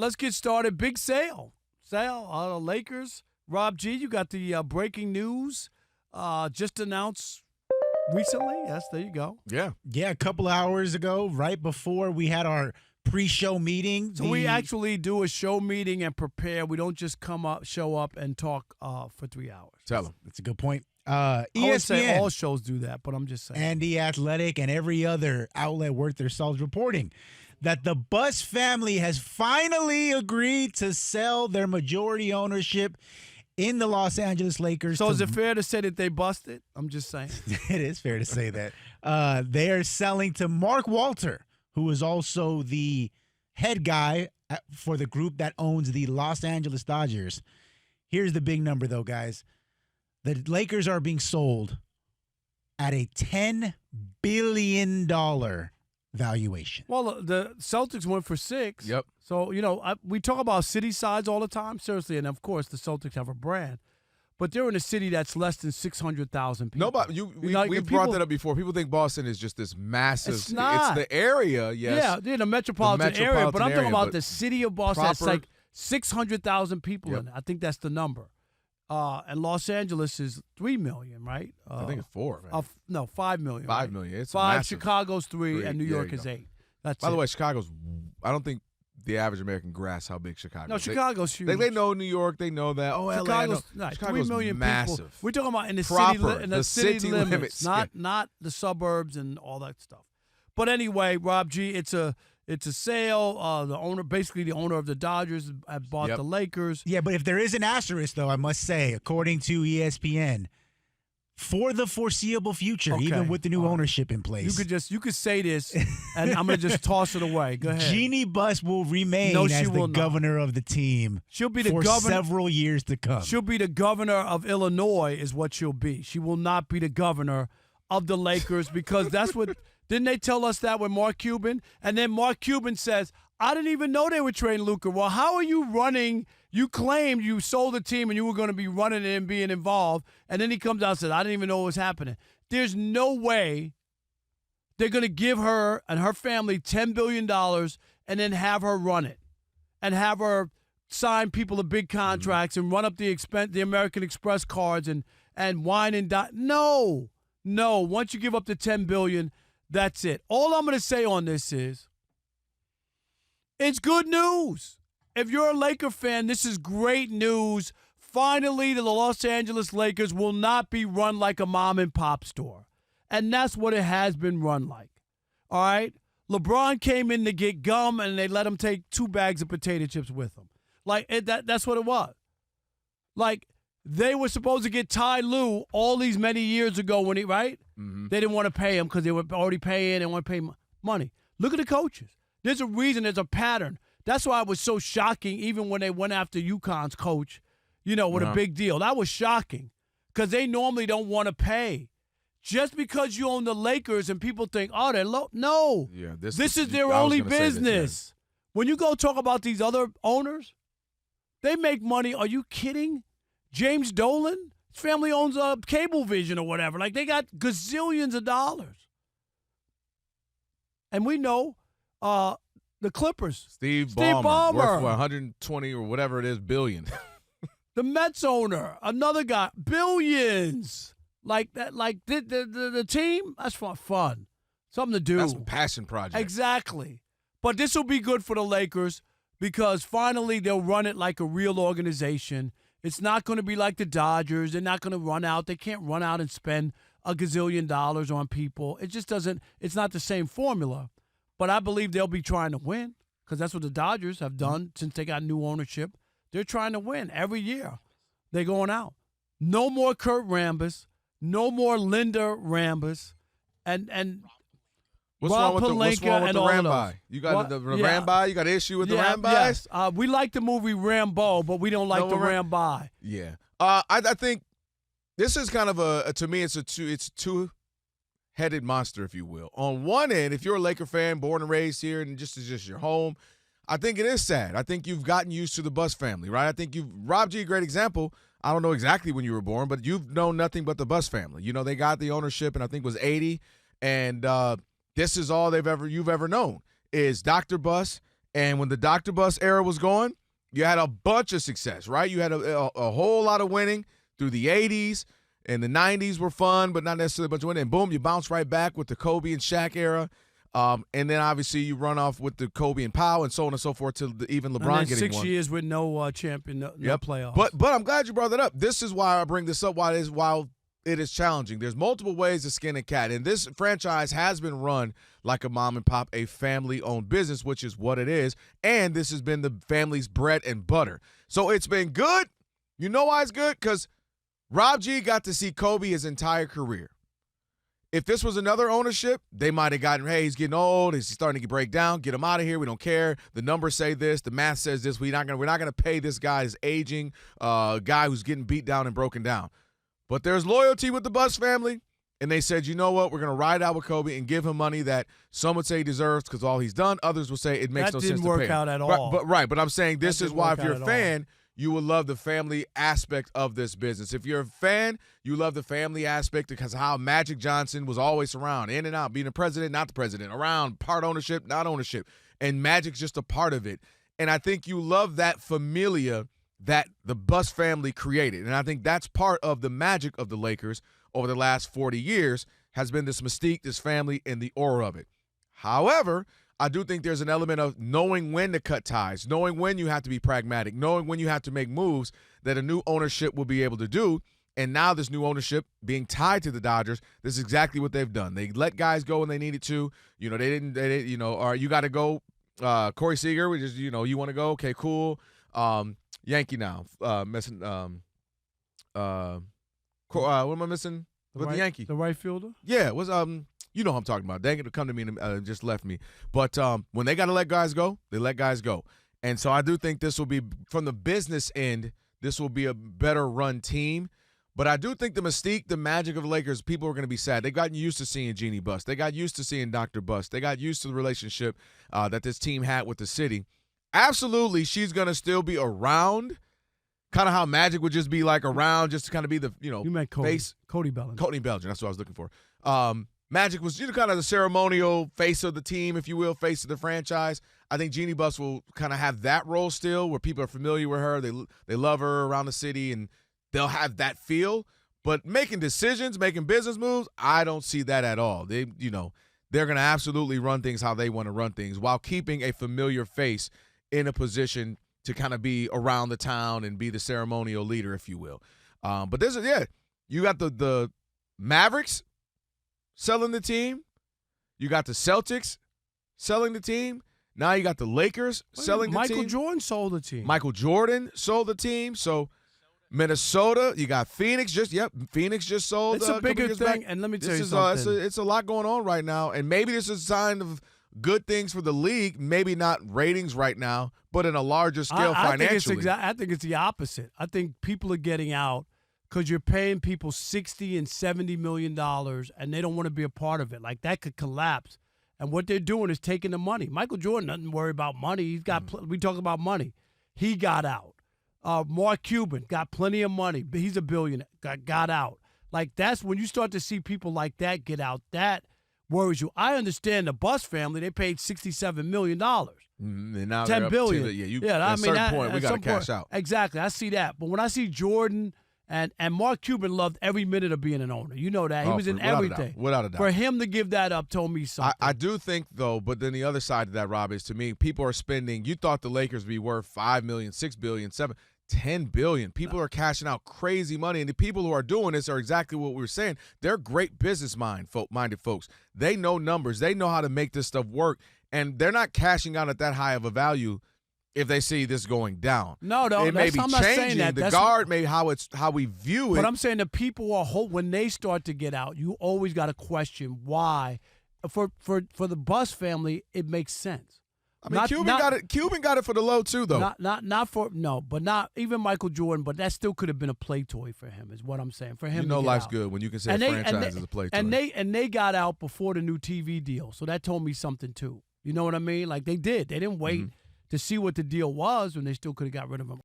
let's get started. Big sale. Lakers. Rob G, you got the breaking news just announced recently. Yes, there you go. Yeah, a couple hours ago, right before we had our pre-show meeting. So we actually do a show meeting and prepare. We don't just show up and talk for 3 hours. tell them. That's a good point. I would say ESPN all shows do that, but I'm just saying. and The Athletic and every other outlet worth their salts reporting that the Buss family has finally agreed to sell their majority ownership in the Los Angeles Lakers. So is it fair to say that they busted? I'm just saying. It is fair to say that. They are selling to Mark Walter, who is also the head guy for the group that owns the Los Angeles Dodgers. Here's the big number, though, guys. The Lakers are being sold at a $10 billion valuation. Well, the Celtics went for 6. Yep. So, we talk about city sides all the time, seriously, and of course the Celtics have a brand. But they're in a city that's less than 600,000 people. Nobody. We brought that up before. People think Boston is just this massive. It's not. It's the area, yes. Yeah, the metropolitan area. But I'm talking about the city of Boston. It's proper- like 600,000 people in it. I think that's the number. And Los Angeles is 3 million, right? I think it's 4. Man. No, 5 million. 5 right? million. It's 5. massive. Chicago's 3, and New There York you is go. 8. That's By the it. way, Chicago's. I don't think the average American grasps how big Chicago No, is. Chicago's huge. They know New York. They know that. Oh, LA. Chicago's, No. right, Chicago's 3 million massive. people. We're talking about in the Proper, city, the city limits. not the suburbs and all that stuff. But anyway, Rob G, it's a sale. The owner of the Dodgers, had bought Yep. the Lakers. Yeah, but if there is an asterisk, though, I must say, according to ESPN, for the foreseeable future, Okay. even with the new All right. ownership in place, You could say this, and I'm gonna just toss it away. Go ahead. Jeanie Buss will remain No, she as the will not. governor of the team She'll be the for governor. several years to come. She'll be the governor of Illinois, is what she'll be. She will not be the governor of the Lakers because that's what. Didn't they tell us that with Mark Cuban? And then Mark Cuban says, I didn't even know they were trading Luka. Well, how are you running? You claimed you sold the team and you were going to be running it and being involved. And then he comes out and says, I didn't even know what was happening. There's no way they're going to give her and her family $10 billion and then have her run it and have her sign people to big contracts and run up the American Express cards and wine and dine. No. Once you give up the $10 billion, that's it. All I'm going to say on this is it's good news. If you're a Laker fan, this is great news. Finally, the Los Angeles Lakers will not be run like a mom and pop store. And that's what it has been run like. All right? LeBron came in to get gum, and they let him take 2 bags of potato chips with him. That's what it was. Like, they were supposed to get Ty Lue all these many years ago when right? Mm-hmm. They didn't want to pay him because they were already paying and want to pay money. Look at the coaches. There's a reason. There's a pattern. That's why it was so shocking even when they went after UConn's coach, with a big deal. That was shocking because they normally don't want to pay. Just because you own the Lakers and people think, oh, they're low. No. Yeah, this is their only business. When you go talk about these other owners, they make money. Are you kidding? James Dolan, his family owns a Cablevision or whatever. Like, they got gazillions of dollars. And we know the Clippers. Steve Ballmer. Worth, 120 or whatever it is billion. The Mets owner, another guy, billions. Like that, like the team, that's fun. Something to do. That's a passion project. Exactly. But this will be good for the Lakers because finally they'll run it like a real organization. It's not going to be like the Dodgers. They're not going to run out. They can't run out and spend a gazillion dollars on people. It just doesn't. It's not the same formula. But I believe they'll be trying to win because that's what the Dodgers have done since they got new ownership. They're trying to win every year. They're going out. No more Kurt Rambis. No more Linda Rambis. And What's Rob wrong with the Rambi? You got What? the Yeah. Rambi? You got an issue with the Rambis? Yes. We like the movie Rambo, but we don't like the Rambi. Yeah. I think this is kind of to me, it's a two-headed monster, if you will. On one end, if you're a Laker fan, born and raised here, and it's just your home, I think it is sad. I think you've gotten used to the Buss family, right? I think Rob G, a great example. I don't know exactly when you were born, but you've known nothing but the Buss family. They got the ownership, and I think it was 80, and this is all you've ever known is Dr. Buss And when the Dr. Buss era was going, you had a bunch of success, right? You had a whole lot of winning through the 80s, and the 90s were fun, but not necessarily a bunch of winning. And boom, you bounce right back with the Kobe and Shaq era. And then obviously you run off with the Kobe and Powell and so on and so forth till even LeBron and then getting 6 years with no champion, no playoffs. But I'm glad you brought that up. This is why I bring this up. While it is challenging, there's multiple ways to skin a cat, and this franchise has been run like a mom and pop, a family-owned business, which is what it is. And this has been the family's bread and butter. So it's been good. You know why it's good? Because Rob G got to see Kobe his entire career. If this was another ownership, they might have gotten, hey, he's getting old, he's starting to break down, get him out of here, we don't care. The numbers say this, the math says this, we're not gonna pay this guy, this aging guy who's getting beat down and broken down. But there's loyalty with the Buss family, and they said, you know what, we're gonna ride out with Kobe and give him money that some would say he deserves because all he's done. Others will say it makes no sense to pay him. That didn't work out at all. But I'm saying this is why if you're a fan, you will love the family aspect of this business. If you're a fan, you love the family aspect because how Magic Johnson was always around, in and out, being the president, not the president, around, part ownership, not ownership. And Magic's just a part of it. And I think you love that familia that the Buss family created. And I think that's part of the magic of the Lakers over the last 40 years has been this mystique, this family, and the aura of it. However, I do think there's an element of knowing when to cut ties, knowing when you have to be pragmatic, knowing when you have to make moves that a new ownership will be able to do. And now this new ownership being tied to the Dodgers, this is exactly what they've done. They let guys go when they needed to. You know, they didn't all right, you got to go. Corey Seager, we just, you want to go? Okay, cool. Yankee now. Missing. What am I missing? With the Yankee. The right fielder? Yeah, it was you know who I'm talking about. Dang it, to come to me and just left me. But when they got to let guys go, they let guys go. And so I do think this will be, from the business end, this will be a better run team. But I do think the mystique, the magic of the Lakers, people are going to be sad. They've gotten used to seeing Jeanie Buss. They got used to seeing Dr. Buss. They got used to the relationship that this team had with the city. Absolutely, she's going to still be around. Kind of how Magic would just be like around, just to kind of be the, You meant Cody. face. Cody Bellinger. Cody Bellinger, that's what I was looking for. Magic was kind of the ceremonial face of the team, if you will, face of the franchise. I think Jeanie Buss will kind of have that role still, where people are familiar with her. They love her around the city, and they'll have that feel. But making decisions, making business moves, I don't see that at all. They're going to absolutely run things how they want to run things while keeping a familiar face in a position to kind of be around the town and be the ceremonial leader, if you will. But you got the Mavericks selling the team. You got the Celtics selling the team. Now you got the Lakers selling the team. Michael Jordan sold the team. Michael Jordan sold the team. So Minnesota, you got Phoenix. Phoenix just sold. It's a bigger thing, back. and let me tell you something. It's a lot going on right now, and maybe this is a sign of good things for the league. Maybe not ratings right now, but in a larger scale financially. I think it's the opposite. I think people are getting out because you're paying people $60 and $70 million, and they don't want to be a part of it. Like, that could collapse. And what they're doing is taking the money. Michael Jordan doesn't worry about money. He's got. We talk about money. He got out. Mark Cuban got plenty of money. He's a billionaire. Got out. Like, that's when you start to see people like that get out. That worries you. I understand the Buss family. They paid $67 million. And now $10 billion. At a certain point, we got to cash out. Exactly. I see that. But when I see Jordan and Mark Cuban loved every minute of being an owner. You know that. He was in everything. Without a doubt. For him to give that up told me something. I do think, though, but then the other side of that, Rob, is to me, people are spending. You thought the Lakers would be worth $5 million, $6 billion, $10 billion. People are cashing out crazy money, and the people who are doing this are exactly what we were saying. They're great business-minded folks. They know numbers. They know how to make this stuff work, and they're not cashing out at that high of a value if they see this going down. No, it may be I'm not saying changing. that. The guard may how we view it. But I'm saying the people are when they start to get out, you always got to question why. For the Buss family, it makes sense. I mean, Cuban got it for the low too, though. But not even Michael Jordan. But that still could have been a play toy for him, is what I'm saying. For him, life's out. good when you can say a franchise is a play toy. And they got out before the new TV deal, so that told me something too. You know what I mean? Like, they did. They didn't wait to see what the deal was when they still could have got rid of him.